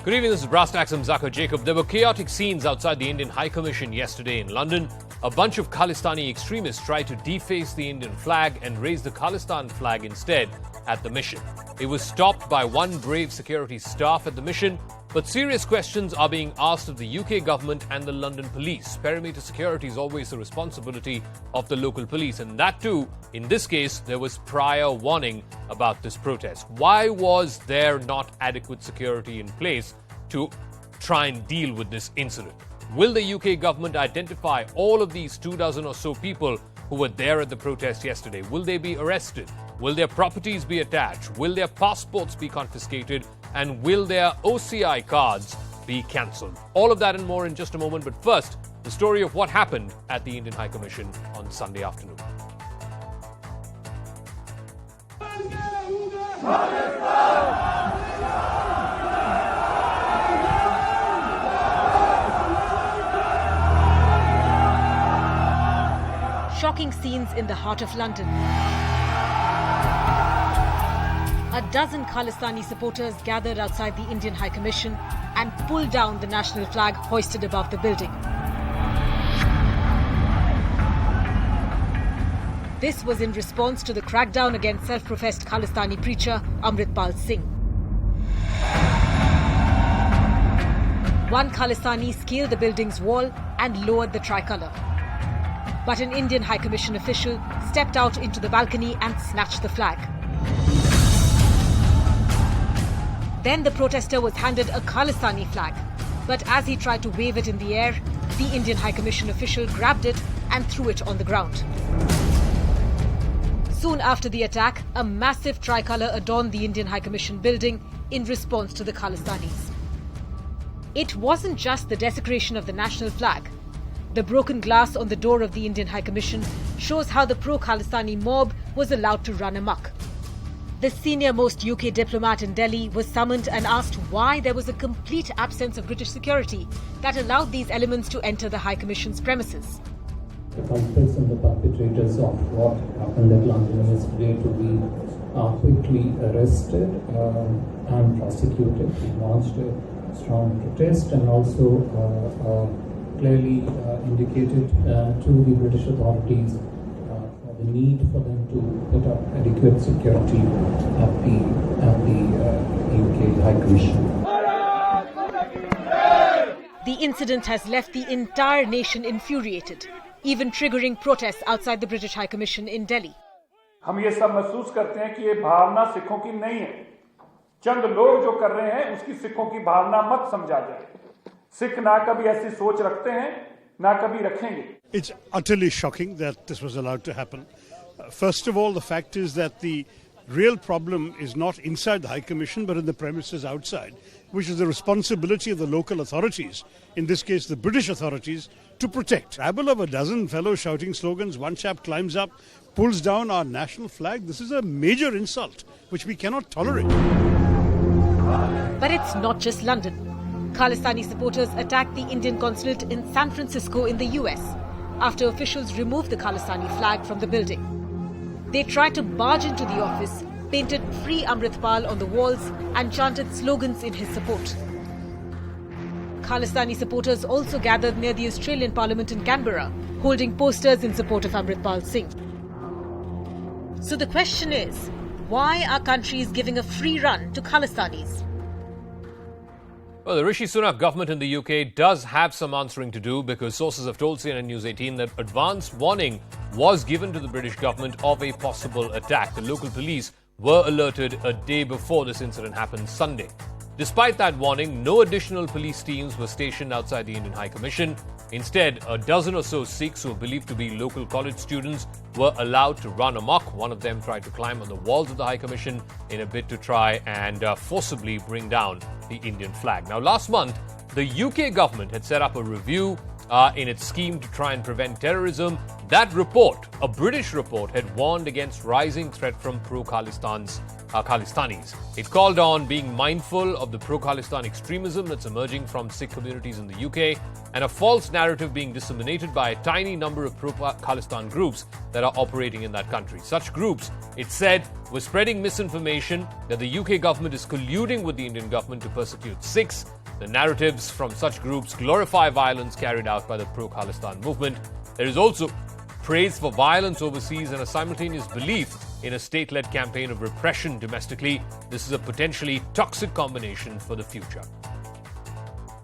Good evening, this is Brass Tacks. I'm Zakir Jacob. There were chaotic scenes outside the Indian High Commission yesterday in London. A bunch of Khalistani extremists tried to deface the Indian flag and raise the Khalistan flag instead at the mission. It was stopped by one brave security staff at the mission, but serious questions are being asked of the UK government and the London police. Perimeter security is always the responsibility of the local police, and that too, in this case, there was prior warning about this protest. Why was there not adequate security in place to try and deal with this incident? Will the UK government identify all of these 24 or so people who were there at the protest yesterday? Will they be arrested? Will their properties be attached? Will their passports be confiscated? And will their OCI cards be cancelled? All of that and more in just a moment. But first, the story of what happened at the Indian High Commission on Sunday afternoon. Shocking scenes in the heart of London. A dozen Khalistani supporters gathered outside the Indian High Commission and pulled down the national flag hoisted above the building. This was in response to the crackdown against self-professed Khalistani preacher Amritpal Singh. One Khalistani scaled the building's wall and lowered the tricolour. But an Indian High Commission official stepped out into the balcony and snatched the flag. Then the protester was handed a Khalistani flag, but as he tried to wave it in the air, the Indian High Commission official grabbed it and threw it on the ground. Soon after the attack, a massive tricolour adorned the Indian High Commission building in response to the Khalistanis. It wasn't just the desecration of the national flag. The broken glass on the door of the Indian High Commission shows how the pro-Khalistani mob was allowed to run amok. The senior-most UK diplomat in Delhi was summoned and asked why there was a complete absence of British security that allowed these elements to enter the High Commission's premises. The culprits and the perpetrators of what happened at London yesterday to be quickly arrested and prosecuted. We launched a strong protest and also clearly indicated to the British authorities the need for them to put up adequate security at the UK High Commission. The incident has left the entire nation infuriated, even triggering protests outside the British High Commission in Delhi. हम ये सब महसूस करते हैं कि ये भावना सिखों की नहीं है। चंद लोग जो कर रहे हैं उसकी सिखों की भावना मत समझा जाए। सिख ना कभी ऐसी सोच रखते हैं, ना कभी रखेंगे। It's utterly shocking that this was allowed to happen. First of all, the fact is that the real problem is not inside the High Commission but in the premises outside, which is the responsibility of the local authorities, in this case the British authorities, to protect. Rabble of a dozen fellows shouting slogans, one chap climbs up, pulls down our national flag. This is a major insult which we cannot tolerate. But it's not just London. Khalistani supporters attacked the Indian consulate in San Francisco in the US after officials removed the Khalistani flag from the building. They tried to barge into the office, painted "Free Amritpal" on the walls and chanted slogans in his support. Khalistani supporters also gathered near the Australian Parliament in Canberra, holding posters in support of Amritpal Singh. So the question is, why are countries giving a free run to Khalistanis? Well, the Rishi Sunak government in the UK does have some answering to do because sources have told CNN News 18 that advance warning was given to the British government of a possible attack. The local police were alerted a day before this incident happened Sunday. Despite that warning, no additional police teams were stationed outside the Indian High Commission. Instead, a dozen or so Sikhs who are believed to be local college students were allowed to run amok. One of them tried to climb on the walls of the High Commission in a bid to try and forcibly bring down the Indian flag. Now, last month, the UK government had set up a review in its scheme to try and prevent terrorism. That report, a British report, had warned against rising threat from Khalistanis. It called on being mindful of the pro-Khalistan extremism that's emerging from Sikh communities in the UK and a false narrative being disseminated by a tiny number of pro-Khalistan groups that are operating in that country. Such groups, it said, were spreading misinformation that the UK government is colluding with the Indian government to persecute Sikhs. The narratives from such groups glorify violence carried out by the pro-Khalistan movement. There is also praise for violence overseas and a simultaneous belief in a state-led campaign of repression domestically. This is a potentially toxic combination for the future.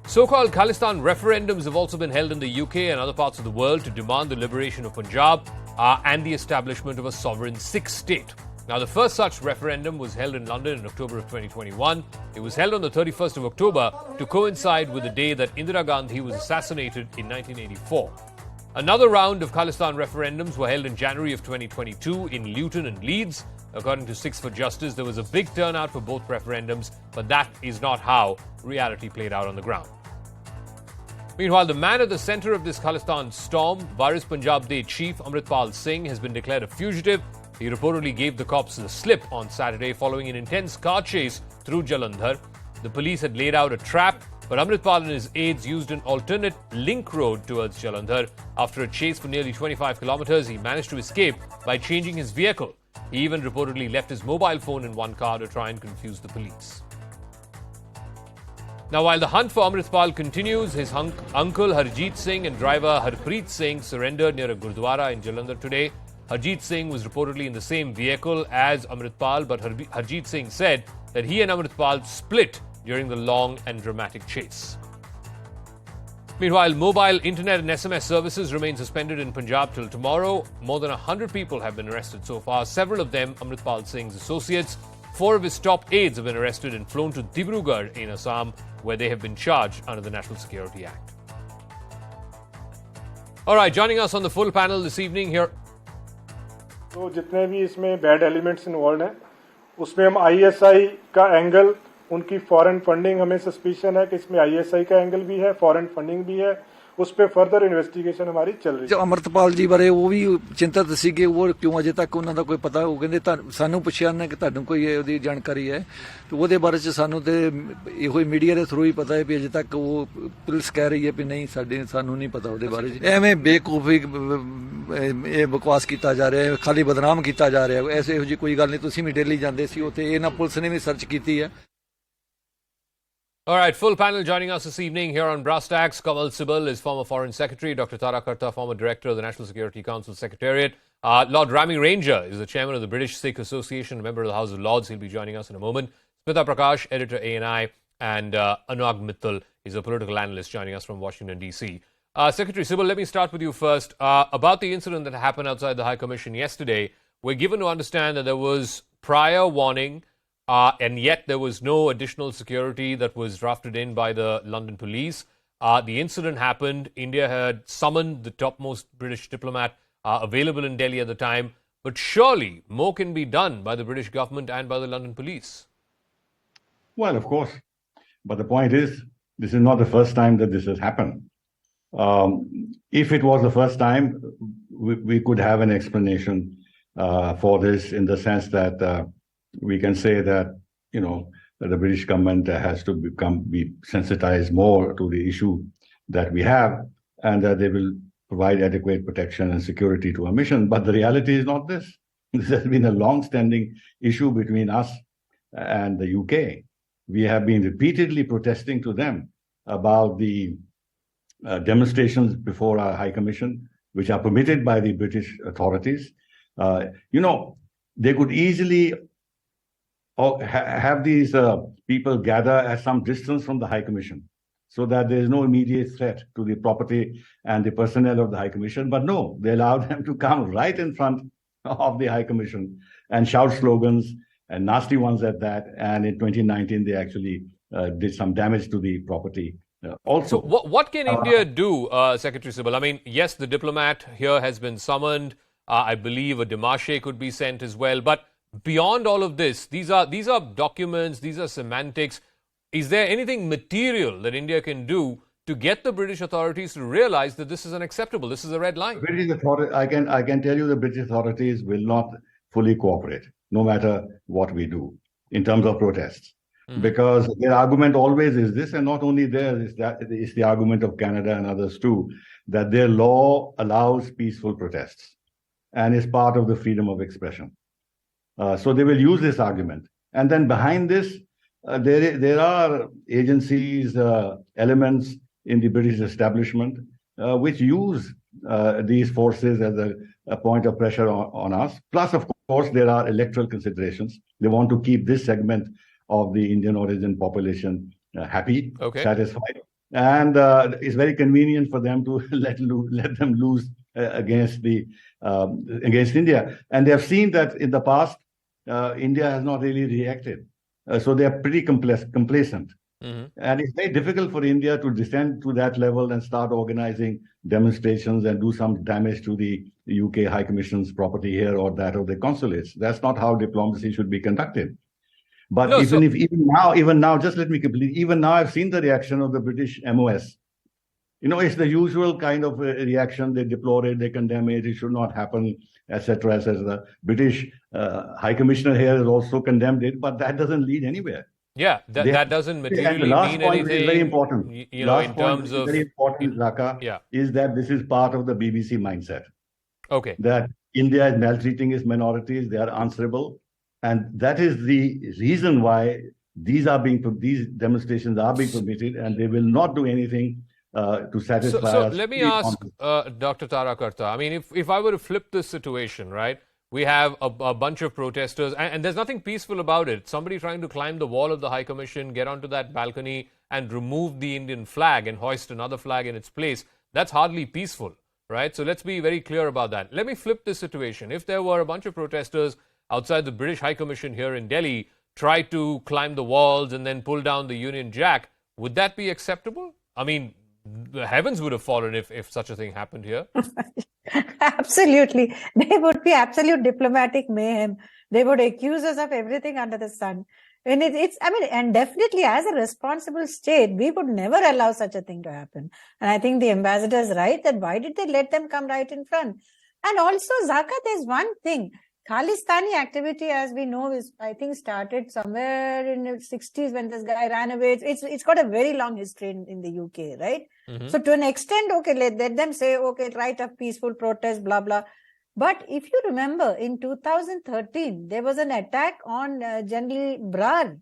So-called Khalistan referendums have also been held in the UK and other parts of the world to demand the liberation of Punjab and the establishment of a sovereign Sikh state. Now, the first such referendum was held in London in October of 2021. It was held on the 31st of October to coincide with the day that Indira Gandhi was assassinated in 1984. Another round of Khalistan referendums were held in January of 2022 in Luton and Leeds. According to Sikhs for Justice, there was a big turnout for both referendums, but that is not how reality played out on the ground. Meanwhile, the man at the center of this Khalistan storm, Waris Punjab Day chief Amritpal Singh, has been declared a fugitive. He reportedly gave the cops the slip on Saturday following an intense car chase through Jalandhar. The police had laid out a trap, but Amritpal and his aides used an alternate link road towards Jalandhar. After a chase for nearly 25 kilometers, he managed to escape by changing his vehicle. He even reportedly left his mobile phone in one car to try and confuse the police. Now, while the hunt for Amritpal continues, his uncle Harjeet Singh and driver Harpreet Singh surrendered near a Gurdwara in Jalandhar today. Harjeet Singh was reportedly in the same vehicle as Amritpal, but Harjeet Singh said that he and Amritpal split during the long and dramatic chase. Meanwhile, mobile internet and SMS services remain suspended in Punjab till tomorrow. More than 100 people have been arrested so far, several of them Amritpal Singh's associates. 4 of his top aides have been arrested and flown to Dibrugarh in Assam, where they have been charged under the National Security Act. All right, joining us on the full panel this evening here. तो जितने भी इसमें bad elements involve हैं उसमें हम ISI का angle उनकी foreign funding हमें सस्पिशन है कि इसमें आईएसआई का एंगल भी है फॉरेन फंडिंग भी है उस पे फर्दर इन्वेस्टिगेशन हमारी चल रही है अमृतपाल जी बारे वो भी चिंतित सी कि वो क्यों अजे तक उन्हों का कोई पता वो कहते सानू पुछया ने कि तुहानू कोई ਉਹਦੀ ਜਾਣਕਾਰੀ है तो ਉਹਦੇ ਬਾਰੇ ਚ ਸਾਨੂੰ ਤੇ ਇਹੋ ਹੀ ਮੀਡੀਆ ਦੇ ਥਰੂ ਹੀ ਪਤਾ ਹੈ ਵੀ ਅਜੇ ਤੱਕ ਉਹ ਪੁਲਿਸ ਕਹਿ ਰਹੀ ਹੈ ਵੀ ਨਹੀਂ ਸਾਨੂੰ ਨਹੀਂ ਪਤਾ ਉਹਦੇ ਬਾਰੇ ਚ ਐਵੇਂ ਬੇਕੂਫੀ ਇਹ ਬਕਵਾਸ ਕੀਤਾ ਜਾ ਰਿਹਾ ਹੈ ਖਾਲੀ ਬਦਨਾਮ ਕੀਤਾ ਜਾ ਰਿਹਾ ਹੈ ਐਸੇ ਇਹੋ ਜੀ ਕੋਈ ਗੱਲ ਨਹੀਂ ਤੁਸੀਂ ਵੀ ਡੇਲੀ ਜਾਂਦੇ ਸੀ ਉੱਥੇ ਇਹਨਾਂ ਪੁਲਿਸ ਨੇ ਵੀ ਸਰਚ ਕੀਤੀ ਹੈ All right, full panel joining us this evening here on Brass Tacks. Kamal Sibal is former Foreign Secretary. Dr. Tara Karta, former Director of the National Security Council Secretariat. Lord Rami Ranger is the Chairman of the British Sikh Association, a member of the House of Lords. He'll be joining us in a moment. Smita Prakash, Editor ANI, and Anurag Mittal is a political analyst joining us from Washington, D.C. Secretary Sibal, let me start with you first. About the incident that happened outside the High Commission yesterday, we're given to understand that there was prior warning and yet there was no additional security that was drafted in by the London police. The incident happened. India had summoned the topmost British diplomat available in Delhi at the time. But surely more can be done by the British government and by the London police. Well, of course. But the point is, this is not the first time that this has happened. If it was the first time, we could have an explanation for this in the sense that we can say that, that the British government has to be sensitized more to the issue that we have and that they will provide adequate protection and security to our mission. But the reality is not this. This has been a long-standing issue between us and the UK. We have been repeatedly protesting to them about the demonstrations before our High Commission, which are permitted by the British authorities. They could easily have these people gather at some distance from the High Commission so that there is no immediate threat to the property and the personnel of the High Commission. But no, they allowed them to come right in front of the High Commission and shout slogans, and nasty ones at that. And in 2019, they actually did some damage to the property. Also, so what can India do, Secretary Sibal? I mean, yes, the diplomat here has been summoned. I believe a démarche could be sent as well. But beyond all of this, these are documents, these are semantics. Is there anything material that India can do to get the British authorities to realize that this is unacceptable. This is a red line. I can tell you the British authorities will not fully cooperate, no matter what we do in terms of protests. Because their argument always is this, and not only theirs, it's the argument of Canada and others too, that their law allows peaceful protests and is part of the freedom of expression. So they will use this argument. And then behind this, there are agencies, elements in the British establishment which use these forces as a point of pressure on us. Plus, of course, there are electoral considerations. They want to keep this segment of the Indian origin population happy, satisfied. And it's very convenient for them to let them lose against India. And they have seen that in the past, India has not really reacted. So they are pretty complacent. And it's very difficult for India to descend to that level and start organizing demonstrations and do some damage to the UK High Commission's property here or that of the consulates. That's not how diplomacy should be conducted. But No, even now, just let me complete. Even now, I've seen the reaction of the British MOS. You know, it's the usual kind of reaction. They deplore it, they condemn it, it should not happen, etc., etc. The British High Commissioner here has also condemned it, but that doesn't lead anywhere. Yeah, that doesn't materially mean anything. Point is very important. You know, in terms of very important, Raka, is that this is part of the BBC mindset. Okay. That India is maltreating its minorities, they are answerable. And that is the reason why these demonstrations are being permitted, and they will not do anything to satisfy us. So let me ask Dr. Tarakarta. I mean, if I were to flip this situation, right? We have a bunch of protesters, and there's nothing peaceful about it. Somebody trying to climb the wall of the High Commission, get onto that balcony and remove the Indian flag and hoist another flag in its place. That's hardly peaceful, right? So let's be very clear about that. Let me flip this situation. If there were a bunch of protesters outside the British High Commission here in Delhi, try to climb the walls and then pull down the Union Jack, would that be acceptable? I mean, the heavens would have fallen if such a thing happened here. Absolutely. They would be absolute diplomatic mayhem. They would accuse us of everything under the sun. And and definitely as a responsible state, we would never allow such a thing to happen. And I think the ambassador is right that why did they let them come right in front? And also, Zaka, there's one thing. Khalistani activity, as we know, is, I think, started somewhere in the 60s when this guy ran away. It's got a very long history in the UK, right? So to an extent, okay, let them say, okay, right of peaceful protest, blah, blah. But if you remember, in 2013, there was an attack on General Brar,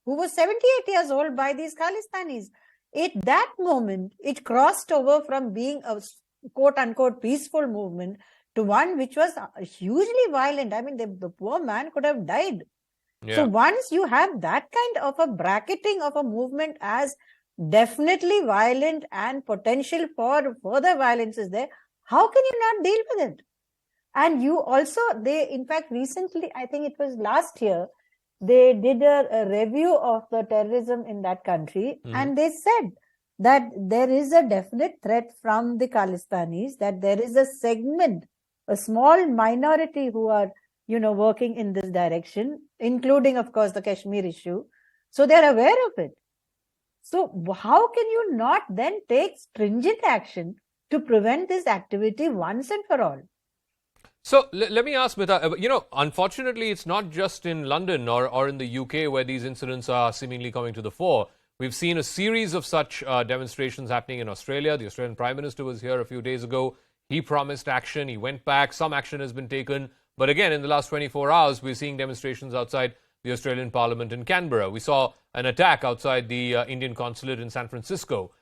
who was 78 years old, by these Khalistanis. At that moment, it crossed over from being a quote-unquote peaceful movement to one which was hugely violent. I mean, the poor man could have died. Yeah. So once you have that kind of a bracketing of a movement as definitely violent and potential for further violence is there, how can you not deal with it? And you also, in fact, recently, I think it was last year, they did a review of the terrorism in that country, and they said that there is a definite threat from the Khalistanis, that there is a segment, a small minority who are, working in this direction, including, of course, the Kashmir issue. So they're aware of it. So how can you not then take stringent action to prevent this activity once and for all? So let me ask, Mita, unfortunately, it's not just in London or in the UK where these incidents are seemingly coming to the fore. We've seen a series of such demonstrations happening in Australia. The Australian Prime Minister was here a few days ago. He promised action. He went back. Some action has been taken. But again, in the last 24 hours, we're seeing demonstrations outside the Australian Parliament in Canberra. We saw an attack outside the Indian consulate in San Francisco.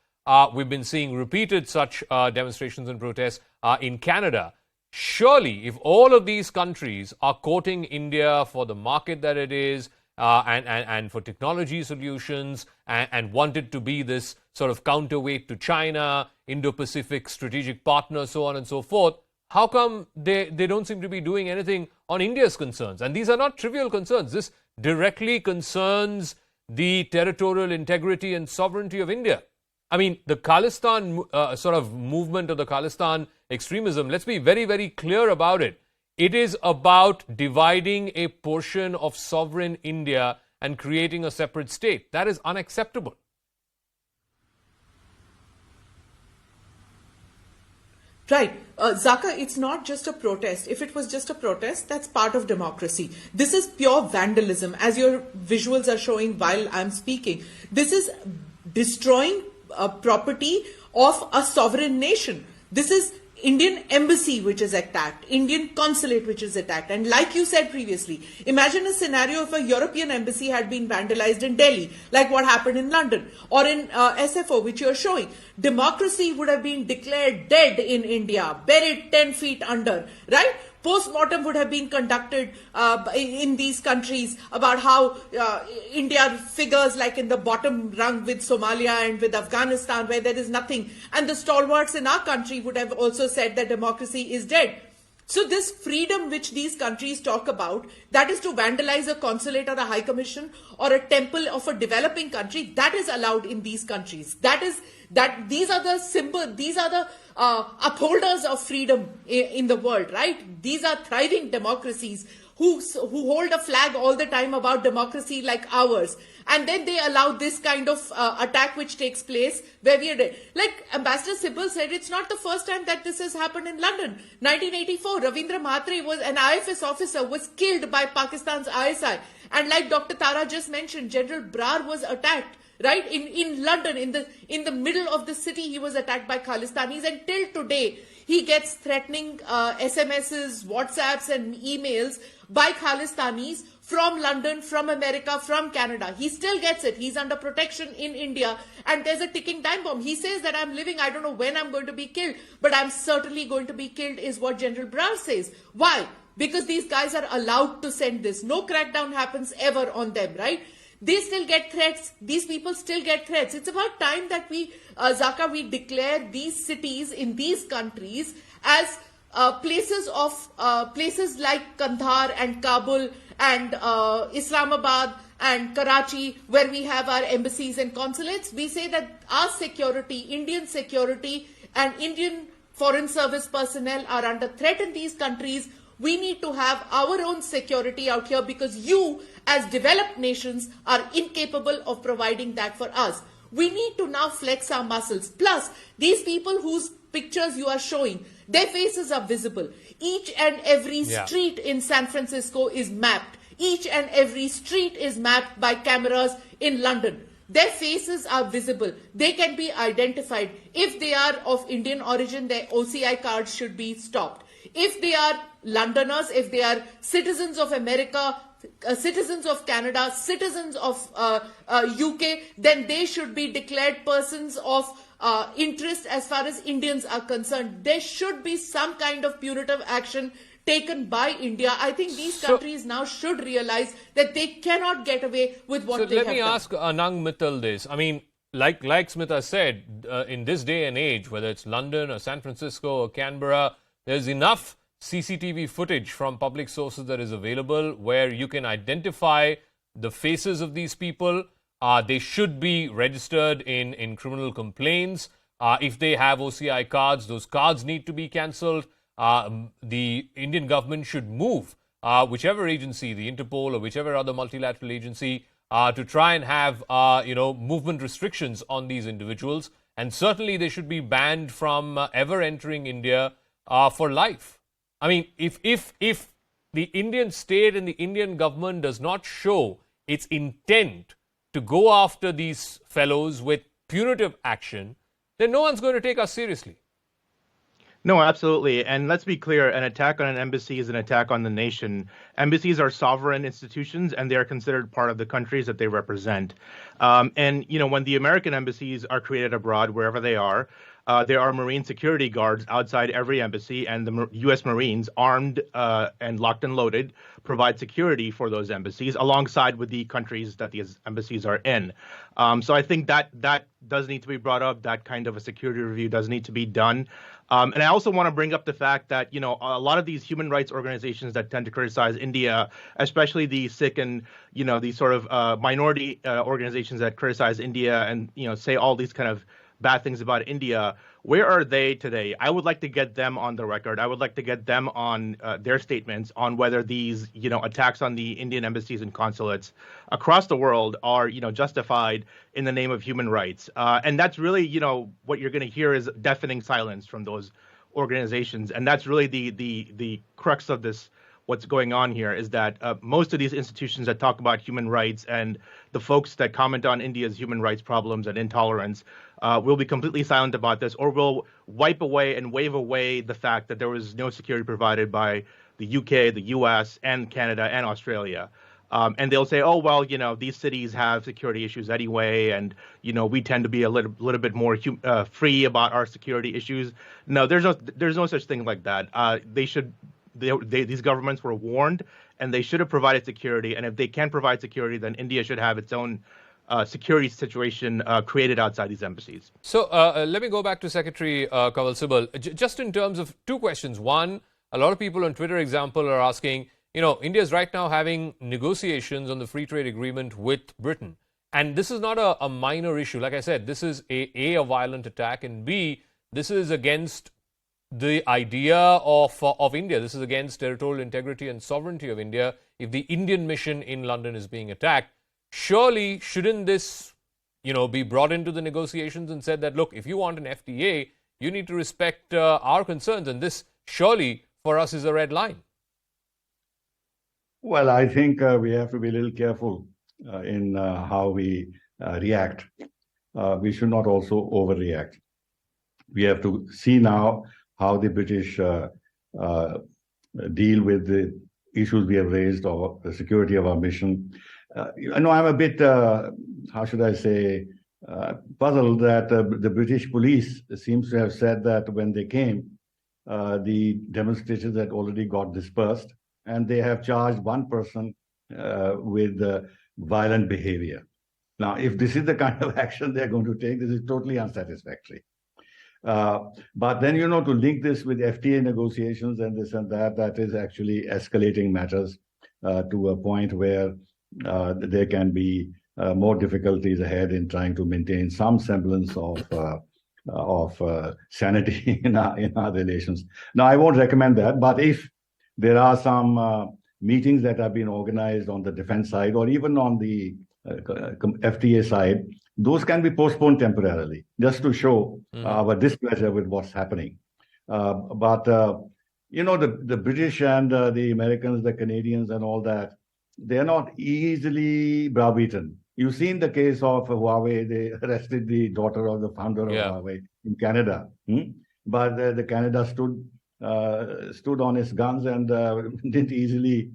We've been seeing repeated such demonstrations and protests in Canada. Surely, if all of these countries are courting India for the market that it is, and for technology solutions, and wanted to be this sort of counterweight to China, Indo-Pacific strategic partner, so on and so forth, how come they don't seem to be doing anything on India's concerns? And these are not trivial concerns. This directly concerns the territorial integrity and sovereignty of India. I mean, the Khalistan sort of movement or the Khalistan extremism, let's be very, very clear about it. It is about dividing a portion of sovereign India and creating a separate state. That is unacceptable. Right. Zaka, it's not just a protest. If it was just a protest, that's part of democracy. This is pure vandalism, as your visuals are showing while I'm speaking. This is destroying property of a sovereign nation. This is Indian embassy which is attacked, Indian consulate which is attacked. And like you said previously, imagine a scenario if a European embassy had been vandalized in Delhi, like what happened in London, or in SFO, which you're showing. Democracy would have been declared dead in India, buried 10 feet under, right? Post-mortem would have been conducted in these countries about how India figures like in the bottom rung with Somalia and with Afghanistan, where there is nothing. And the stalwarts in our country would have also said that democracy is dead. So this freedom which these countries talk about, that is to vandalize a consulate or a high commission or a temple of a developing country, that is allowed in these countries. These are the these are the upholders of freedom in the world, right? These are thriving democracies who hold a flag all the time about democracy like ours. And then they allow this kind of attack which takes place where we are dead. Like Ambassador Sibal said, it's not the first time that this has happened in London. 1984, Ravindra Mhatre was an IFS officer, was killed by Pakistan's ISI. And like Dr. Tara just mentioned, General Brar was attacked. Right in London, in the middle of the city, he was attacked by Khalistanis, and till today he gets threatening SMSs, WhatsApps, and emails by Khalistanis from London, from America, from Canada. He still gets it. He's under protection in India, and there's a ticking time bomb. He says that I'm living. I don't know when I'm going to be killed, but I'm certainly going to be killed. Is what General Brar says. Why? Because these guys are allowed to send this. No crackdown happens ever on them, right? They still get threats. These people still get threats. It's about time that we, Zaka, we declare these cities in these countries as places like Kandahar and Kabul and Islamabad and Karachi, where we have our embassies and consulates. We say that our security, Indian security and Indian foreign service personnel are under threat in these countries. We need to have our own security out here because you, as developed nations, are incapable of providing that for us. We need to now flex our muscles. Plus, these people whose pictures you are showing, their faces are visible. Each and every street in San Francisco is mapped. Each and every street is mapped by cameras in London. Their faces are visible. They can be identified. If they are of Indian origin, their OCI cards should be stopped. If they are Londoners, if they are citizens of America, citizens of Canada, citizens of UK, then they should be declared persons of interest as far as Indians are concerned. There should be some kind of punitive action taken by India. I think these countries now should realize that they cannot get away with what they have done. So let me ask Anang Mittal this. I mean, like Smita said, in this day and age, whether it's London or San Francisco or Canberra, there's enough CCTV footage from public sources that is available where you can identify the faces of these people. They should be registered in criminal complaints. If they have OCI cards, those cards need to be cancelled. The Indian government should move whichever agency, the Interpol or whichever other multilateral agency, to try and have movement restrictions on these individuals. And certainly they should be banned from ever entering India for life. I mean, if the Indian state and the Indian government does not show its intent to go after these fellows with punitive action, then no one's going to take us seriously. No, absolutely. And let's be clear, an attack on an embassy is an attack on the nation. Embassies are sovereign institutions, and they are considered part of the countries that they represent. And, when the American embassies are created abroad, wherever they are, there are Marine security guards outside every embassy, and the U.S. Marines, armed and locked and loaded, provide security for those embassies alongside with the countries that these embassies are in. So I think that does need to be brought up. That kind of a security review does need to be done. And I also want to bring up the fact that, a lot of these human rights organizations that tend to criticize India, especially the Sikh and, these sort of minority organizations that criticize India and, say all these kind of bad things about India, where are they today? I would like to get them on the record. I would like to get them on their statements on whether these, attacks on the Indian embassies and consulates across the world are, justified in the name of human rights. And that's really, what you're going to hear is deafening silence from those organizations. And that's really the crux of this. What's going on here is that most of these institutions that talk about human rights and the folks that comment on India's human rights problems and intolerance will be completely silent about this, or will wipe away and wave away the fact that there was no security provided by the UK, the US, and Canada and Australia. And they'll say, oh, well, these cities have security issues anyway, and, we tend to be a little bit more free about our security issues. No, there's no such thing like that. These governments were warned, and they should have provided security. And if they can't provide security, then India should have its own security situation created outside these embassies. So let me go back to Secretary Kanwal Sibal. Just in terms of two questions. One, a lot of people on Twitter, example, are asking, India is right now having negotiations on the free trade agreement with Britain. And this is not a minor issue. Like I said, this is a violent attack, and B, this is against the idea of India. This is against territorial integrity and sovereignty of India. If the Indian mission in London is being attacked, surely shouldn't this, be brought into the negotiations and said that, look, if you want an FTA, you need to respect our concerns, and this surely for us is a red line. Well, I think we have to be a little careful in how we react. We should not also overreact. We have to see now how the British deal with the issues we have raised, or the security of our mission. I'm a bit, puzzled that the British police seems to have said that when they came, the demonstrators had already got dispersed, and they have charged one person with violent behavior. Now, if this is the kind of action they're going to take, this is totally unsatisfactory. But then, to link this with FTA negotiations and this and that is actually escalating matters to a point where there can be more difficulties ahead in trying to maintain some semblance of sanity in our relations. Now, I won't recommend that, but if there are some meetings that have been organized on the defense side, or even on the FTA side, those can be postponed temporarily, just to show our displeasure with what's happening. But the British and the Americans, the Canadians and all that, they're not easily browbeaten. You've seen the case of Huawei. They arrested the daughter of the founder of Huawei in Canada. But the Canada stood on its guns and didn't easily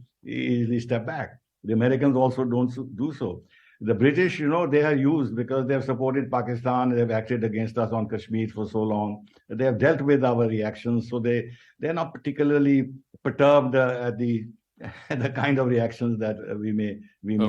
step back. The Americans also don't do so. The British, they are used because they have supported Pakistan. They've acted against us on Kashmir for so long. They have dealt with our reactions, so they're not particularly perturbed at the kind of reactions that we may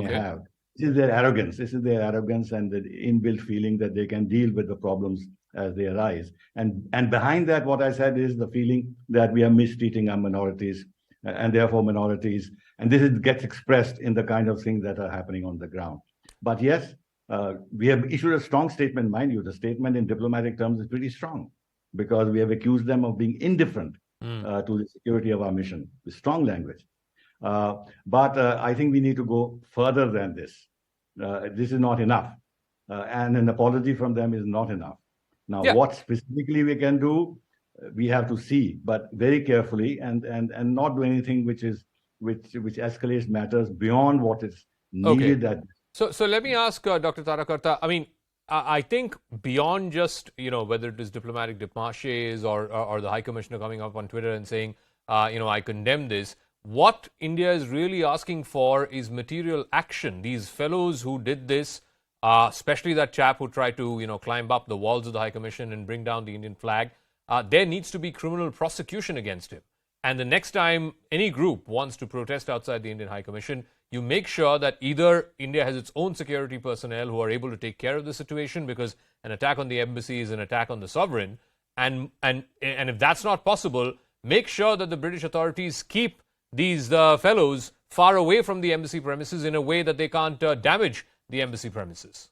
have. This is their arrogance. This is their arrogance and the inbuilt feeling that they can deal with the problems as they arise. And behind that, what I said is the feeling that we are mistreating our minorities, and therefore minorities. And this gets expressed in the kind of things that are happening on the ground. But yes, we have issued a strong statement, mind you. The statement in diplomatic terms is pretty strong, because we have accused them of being indifferent to the security of our mission, with strong language. But I think we need to go further than this. This is not enough. And an apology from them is not enough. Now, what specifically we can do, we have to see, but very carefully, and not do anything which escalates matters beyond what is needed. So let me ask Dr. Tarakarta. I mean, I think beyond just whether it is diplomatic demarches or the High Commissioner coming up on Twitter and saying I condemn this. What India is really asking for is material action. These fellows who did this, especially that chap who tried to climb up the walls of the High Commission and bring down the Indian flag, there needs to be criminal prosecution against him. And the next time any group wants to protest outside the Indian High Commission, you make sure that either India has its own security personnel who are able to take care of the situation, because an attack on the embassy is an attack on the sovereign, and if that's not possible, make sure that the British authorities keep these fellows far away from the embassy premises in a way that they can't damage the embassy premises.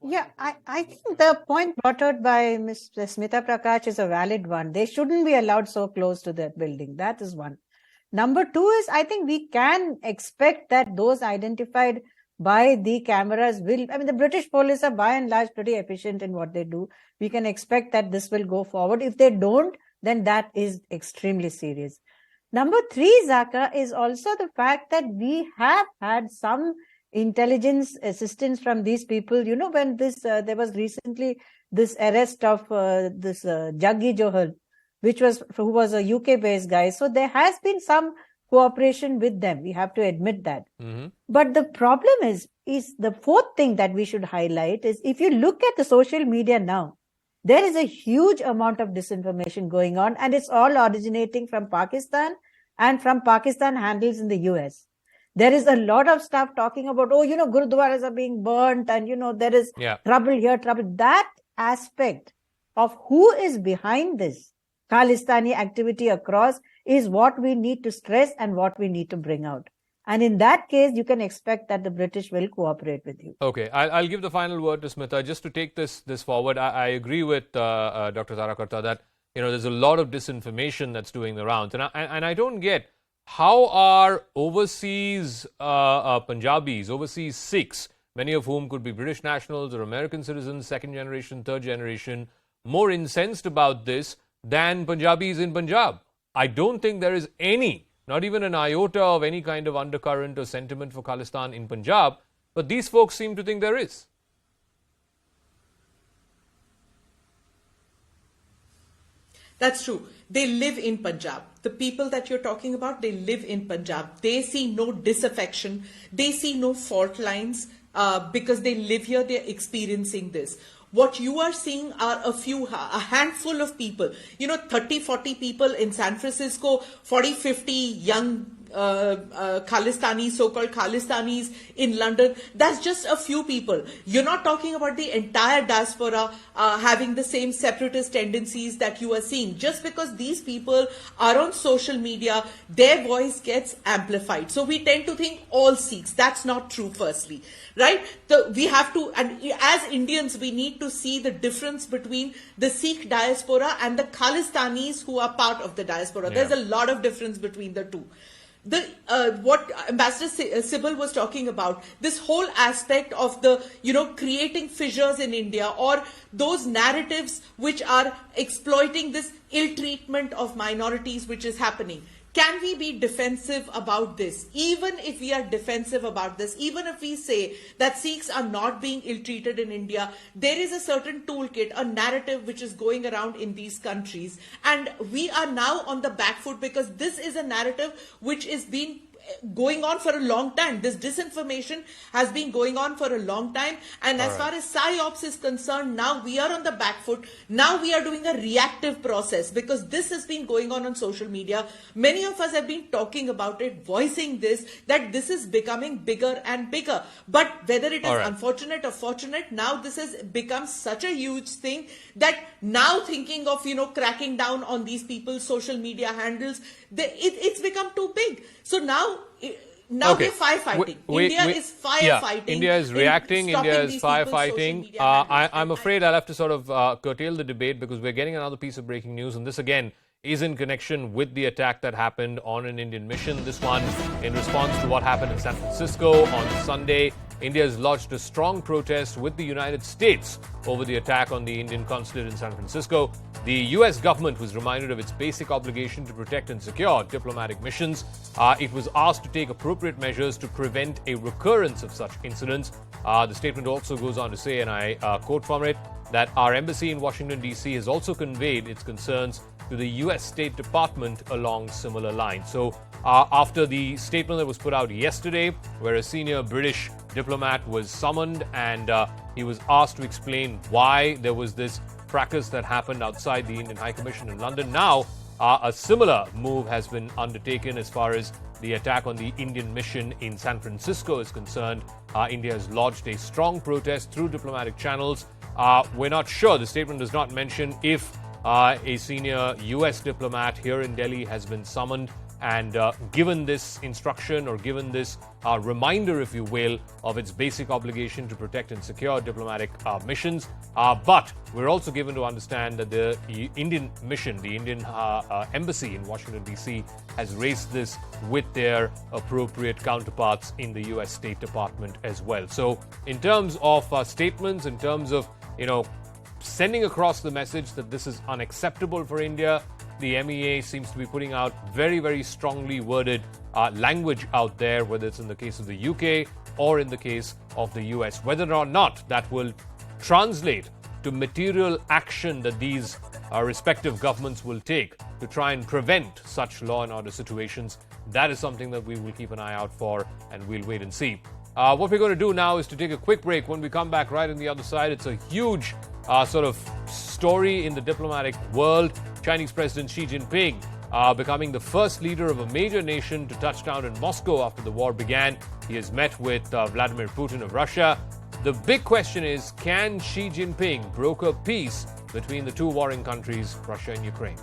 Yeah, I think the point brought out by Ms. Smita Prakash is a valid one. They shouldn't be allowed so close to that building. That is one. Number two is, I think we can expect that those identified by the cameras will, the British police are by and large pretty efficient in what they do. We can expect that this will go forward. If they don't, then that is extremely serious. Number 3, Zaka, is also the fact that we have had some intelligence assistance from these people. You know, when there was recently this arrest of this Jaggi Johar, who was a UK-based guy. So there has been some cooperation with them. We have to admit that. Mm-hmm. But the problem is the fourth thing that we should highlight is, if you look at the social media now, there is a huge amount of disinformation going on, and it's all originating from Pakistan and from Pakistan handles in the US. There is a lot of stuff talking about, Gurudwaras are being burnt, and, there is trouble here, trouble. That aspect of who is behind this Khalistani activity across is what we need to stress and what we need to bring out. And in that case, you can expect that the British will cooperate with you. Okay, I'll give the final word to Smita. Just to take this forward, I agree with Dr. Tarakarta that there's a lot of disinformation that's doing the rounds, and I don't get how are overseas Punjabis, overseas Sikhs, many of whom could be British nationals or American citizens, second generation, third generation, more incensed about this than Punjabis in Punjab. I don't think there is any, not even an iota of any kind of undercurrent or sentiment for Khalistan in Punjab, but these folks seem to think there is. That's true. They live in Punjab. The people that you're talking about, they live in Punjab. They see no disaffection. They see no fault lines because they live here. They're experiencing this. What you are seeing are a handful of people, 30, 40 people in San Francisco, 40, 50 young Khalistanis, so-called Khalistanis in London. That's just a few people. You're not talking about the entire diaspora having the same separatist tendencies that you are seeing. Just because these people are on social media, their voice gets amplified. So we tend to think all Sikhs. That's not true, firstly. Right? So we have to, and as Indians, we need to see the difference between the Sikh diaspora and the Khalistanis who are part of the diaspora. There's a lot of difference between the two. What Ambassador Sybil was talking about, this whole aspect of the, creating fissures in India, or those narratives which are exploiting this ill treatment of minorities which is happening. Can we be defensive about this? Even if we are defensive about this, even if we say that Sikhs are not being ill-treated in India, there is a certain toolkit, a narrative which is going around in these countries. And we are now on the back foot because this is a narrative which is being going on for a long time. This disinformation has been going on for a long time. And as far as PSYOPs is concerned, now we are on the back foot. Now we are doing a reactive process because this has been going on social media. Many of us have been talking about it, voicing this, that this is becoming bigger and bigger. But whether it is unfortunate or fortunate, now this has become such a huge thing that now thinking of, cracking down on these people's social media handles, it's become too big. So now we're firefighting. India is firefighting. India is reacting. India is firefighting. I'm afraid I'll have to sort of curtail the debate because we're getting another piece of breaking news. And this, again, is in connection with the attack that happened on an Indian mission. This one in response to what happened in San Francisco on Sunday. India has lodged a strong protest with the United States over the attack on the Indian consulate in San Francisco. The U.S. government was reminded of its basic obligation to protect and secure diplomatic missions. It was asked to take appropriate measures to prevent a recurrence of such incidents. The statement also goes on to say, and I quote from it, that our embassy in Washington, D.C. has also conveyed its concerns to the U.S. State Department along similar lines. So after the statement that was put out yesterday, where a senior British diplomat was summoned and he was asked to explain why there was this fracas that happened outside the Indian High Commission in London, now a similar move has been undertaken as far as the attack on the Indian mission in San Francisco is concerned. India has lodged a strong protest through diplomatic channels. We're not sure. The statement does not mention if a senior U.S. diplomat here in Delhi has been summoned and given this instruction or given this reminder, if you will, of its basic obligation to protect and secure diplomatic missions. But we're also given to understand that the Indian mission, the Indian embassy in Washington, D.C., has raised this with their appropriate counterparts in the U.S. State Department as well. So in terms of statements, in terms of, sending across the message that this is unacceptable for India, the MEA seems to be putting out very, very strongly worded language out there, whether it's in the case of the UK or in the case of the US. Whether or not that will translate to material action that these respective governments will take to try and prevent such law and order situations, that is something that we will keep an eye out for, and we'll wait and see. What we're going to do now is to take a quick break. When we come back right on the other side, it's a huge sort of story in the diplomatic world. Chinese President Xi Jinping becoming the first leader of a major nation to touch down in Moscow after the war began. He has met with Vladimir Putin of Russia. The big question is, can Xi Jinping broker peace between the two warring countries, Russia and Ukraine?